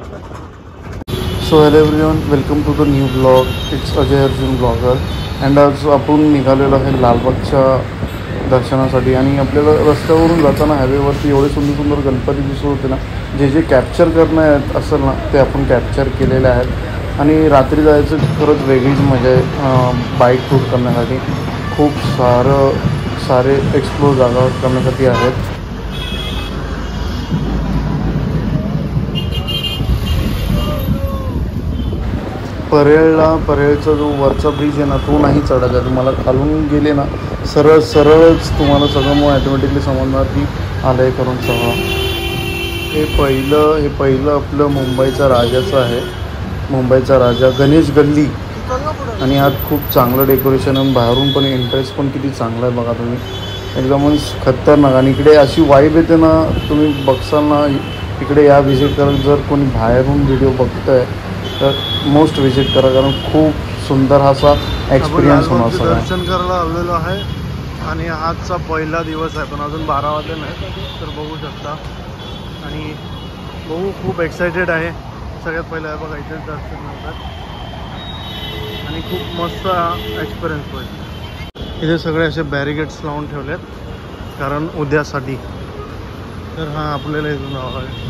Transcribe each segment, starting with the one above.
So hello everyone, welcome to the new blog. It's Ajay Arjun blogger. And आज आपण निघालेलो आहे लालबागच्या दर्शनासाठी. आणि आपल्याला रस्त्यावरून जाताना हायवेवरती एवढे सुंदर सुंदर गणपती दिसत होते ना, जे जे कॅप्चर करणं असेल ना ते आपण कॅप्चर केलेले आहेत. आणि रात्री जायचं खरंच वेगळीच मजा आहे. बाईक टूर करण्यासाठी खूप सारे एक्सप्लोर जागा करण्यासाठी आहेत. परेळचा जो वरचा ब्रिज आहे ना तो नाही चढायचा. तुम्हाला खालून गेले ना सरळच तुम्हाला सगळं मग ॲटोमॅटिकली समजणार की आलंय करून सगळं. हे पहिलं आपलं मुंबईचा राजाचं आहे. मुंबईचा राजा गणेश गल्ली. आणि आत खूप चांगलं डेकोरेशन आहे. बाहेरून पण इंटरेस्ट पण किती चांगला आहे बघा तुम्ही, एकदमच खतरनाक. आणि इकडे अशी वाईब येते ना, तुम्ही बघसाल ना इकडे या व्हिजिट करायला. जर कोणी बाहेरून व्हिडिओ बघतोय तर मोस्ट व्हिजिट करा, कारण खूप सुंदर असा एक्सपिरियन्स होणार. दर्शन करायला आलेलो आहे आणि आजचा पहिला दिवस आहे, पण अजून 12 वाजले नाही तर बघू शकता. आणि खूप एक्सायटेड आहे. सगळ्यात पहिलं आहे बघा इथेच दर्शन करतात आणि खूप मस्त एक्सपिरियन्स होईल. इथे सगळे असे बॅरिकेड्स लावून ठेवलेत कारण उद्यासाठी. तर हा आपल्याला इथून जावं लागेल.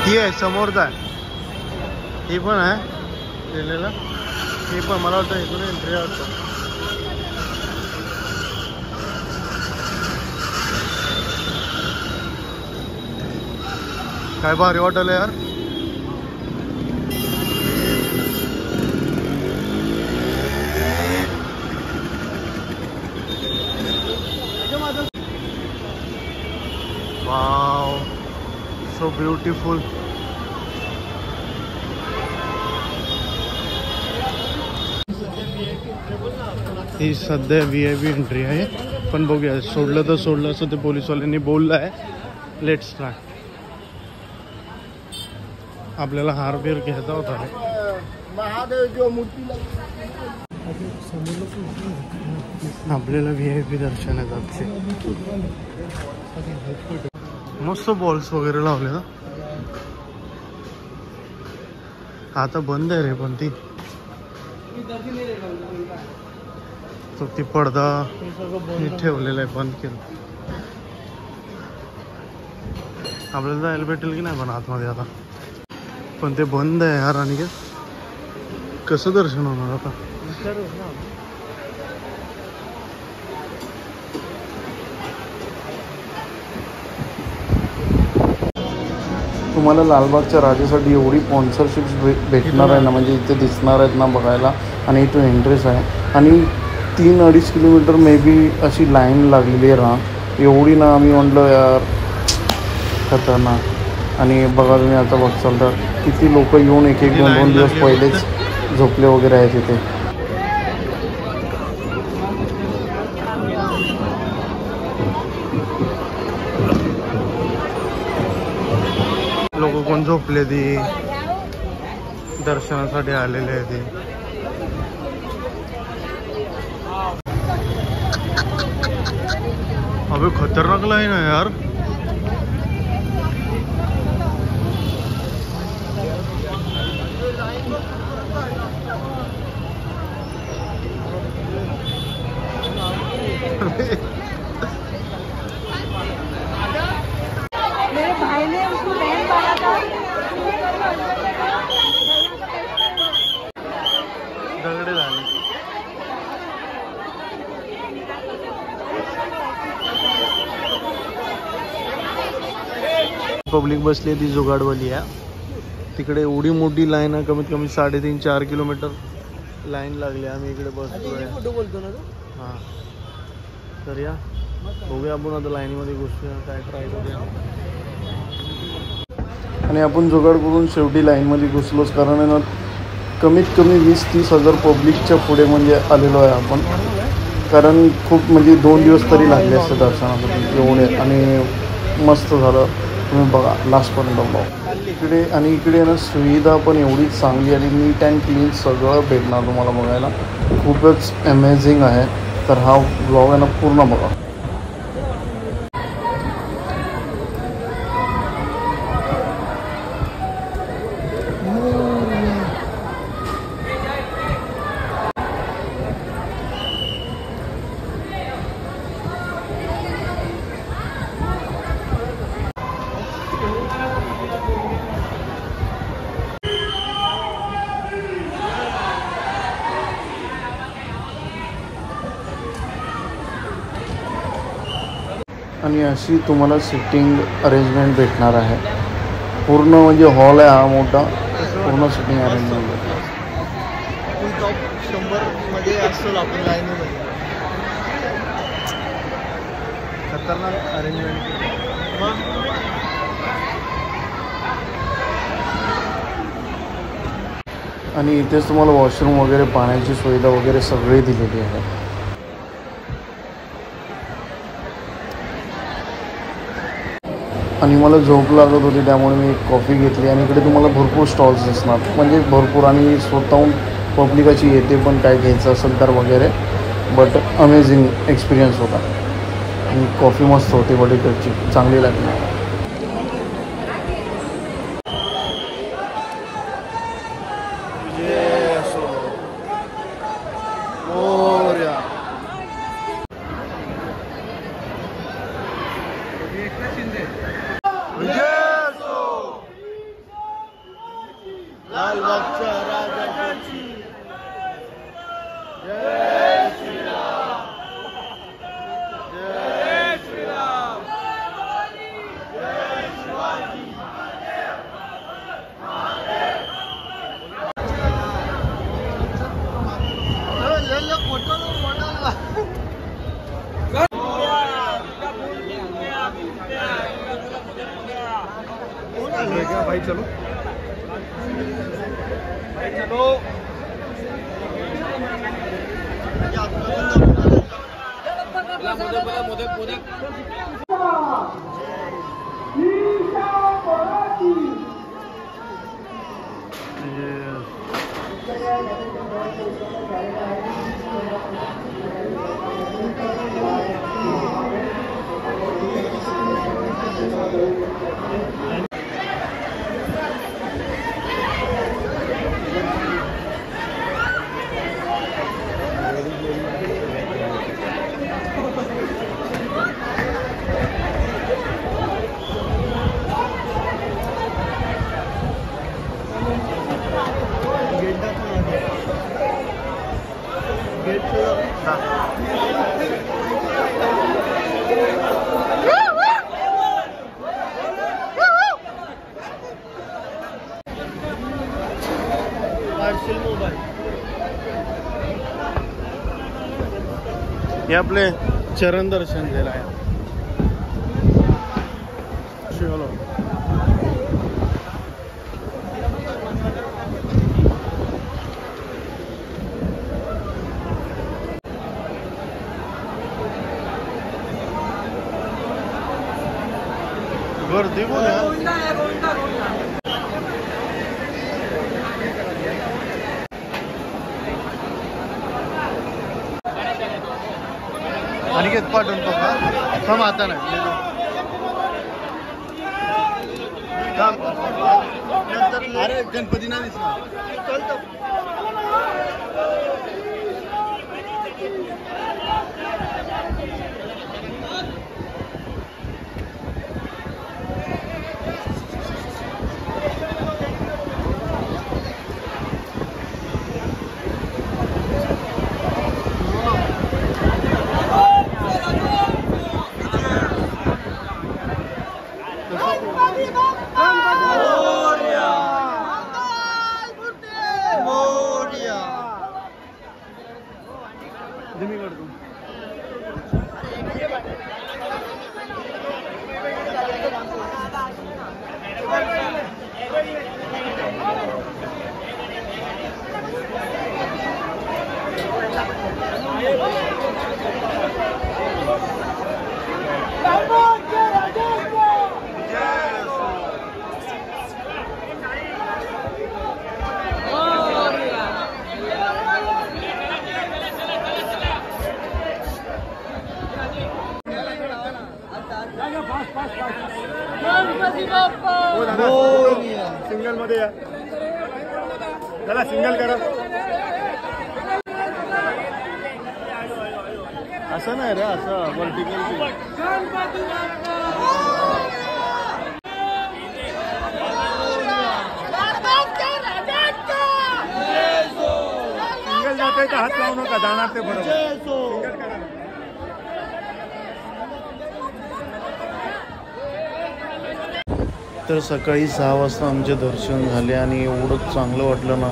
ही आहे समोरचा आहे, ही पण आहे दिलेलं. ही पण मला वाटतं इथून एंट्री वाटतं. काय भारी वाटलं यार. Wow, so beautiful. ही सध्या VIP एंट्री आहे, पण बघूया सोडलं तर सोडलं असं ते पोलीसवाल्यांनी बोललं आहे. Let's try. आपल्याला हार बिर घ्यायचा होता. आपल्याला VIP दर्शन आहे आजचे. मस्त बॉल्स वगैरे लावले ना. आता बंद आहे रे, पण ती पडदा ठेवलेला आहे, बंद केलं. आपल्याला जायला भेटेल की नाही पण आतमध्ये आता, पण ते बंद आहे यार. आणि कसं दर्शन होणार आता. तुम्हाला लालबागच्या राजासाठी एवढी स्पॉन्सरशिप्स भेटणार आहे ना, म्हणजे इथे दिसणार आहेत ना बघायला. आणि इथून एंट्रीच आहे. आणि 3-2.5 किलोमीटर मे बी अशी लाईन लागलेली आहे ना, एवढी ना. आम्ही म्हटलं यार खतरनाक. आणि बघा तुम्ही आता बघचाल तर किती लोक येऊन एक 2 दिवस पहिलेच झोपले वगैरे आहेत इथे. लोक कोण झोपले ती दर्शनासाठी आलेले आहे ते. अबे खतरनाक लाईन आहे यार. मेरे भाई ने उसको बैंड मारा था. दगडे झाले. पब्लिक बसली ती जुगाडवाली आहे. तिकडे एवढी मोठी लाईन आहे, कमीत कमी 3.5-4 किलोमीटर लाईन लागली. आम्ही इकडे बसतोय. हां, तर या बघूया आपण आता लाईनीमध्ये घुसूया, काय ट्राय करूया. आणि आपण जुगाड करून शेवटी लाईनमध्ये घुसलोच. कारण आहे ना कमीत कमी 20-30 हजार पब्लिकच्या पुढे म्हणजे आलेलो आहे आपण. कारण खूप म्हणजे 2 दिवस तरी लागले असते दर्शनासाठी एवढे. आणि मस्त झालं. तुम्ही बघा लास्टपर्यंत बघा. इकडे ना सुविधा पण एवढीच चांगली आणि नीट अँड क्लीन सगळं भेटणार तुम्हाला बघायला. खूपच अमेझिंग आहे. तर हा ब्लॉग आहे ना पूर्ण बघा. आणि अशी तुम्हाला सिटिंग अरेंजमेंट भेटणार आहे. पूर्ण म्हणजे हॉल आहे हा मोठा, पूर्ण सिटिंग अरेंजमेंट भेटणार. फुल टॉप 100मध्ये असतो आपण लाईनीमध्ये. खतरनाक अरेंजमेंट. आणि इथेच तुम्हाला वॉशरूम वगैरे, पाण्याची सुविधा वगैरे सगळी दिलेली आहे. आणि मला झोप लागत होती त्यामुळे मी एक कॉफी घेतली. आणि इकडे तुम्हाला भरपूर स्टॉल्स असणार, म्हणजे भरपूर, आणि स्वतःहून पब्लिक अशी येते पण काय घ्यायचं असेल तर वगैरे. बट अमेझिंग एक्सपिरियन्स होता. आणि कॉफी मस्त होती, बट इकडची चांगली लागली. लालबागच्या राजाची जय श्रीराम. जय श्रीराम. जय शिवाजी. भाई चलो भाई चलो. हे आपले चरण दर्शन दिलं आहे. गर्दी पण अनिकेत पाठवून बघा. थांब आता नाही अरे गणपती नाही दिसणार. सिंगल मध्ये या. चला सिंगल करा. असं नाही रे, असं वर्टिकल. सिंगल जाते का हात लावू नका, जाणार ते बरोबर. सिंगल करा. तर सकाळी 6 वाजता आमचे दर्शन झाले आणि एवढं चांगलं वाटलं ना.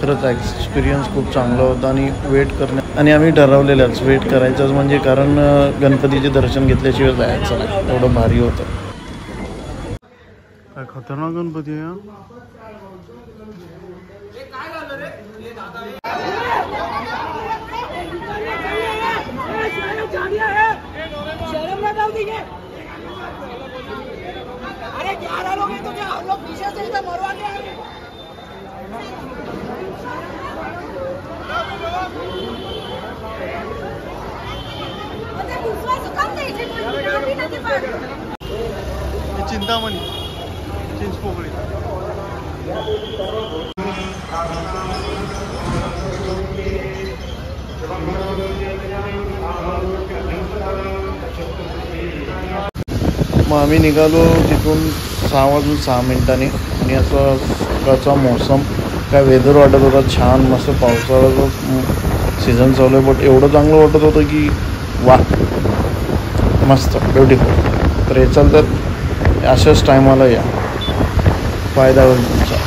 खरंच एक्सपिरियन्स खूप चांगला होता आणि वेट करण्या आणि आम्ही ठरवलेलंच वेट करायचंच म्हणजे कारण गणपतीचे दर्शन घेतल्याशिवाय जायचं नाही. एवढं भारी होतं. काय खतरनाक गणपती आहे हा. अरे 11 लोग हैं तो क्या हम लोग पीछे से इधर मरवा के आए चिंतामणी चिंचपोकळी. मग आम्ही निघालो तिथून 6 वाजून 6 मिनिटांनी आणि असा सकाळचा मोसम काय वेदर वाटत होता छान मस्त. पावसाळ्याचं सीझन चालू आहे बट एवढं चांगलं वाटत होतं की वा मस्त ब्युटिफुल. तर हे चालतात अशाच टायमाला या फायदा होईल तुमचा.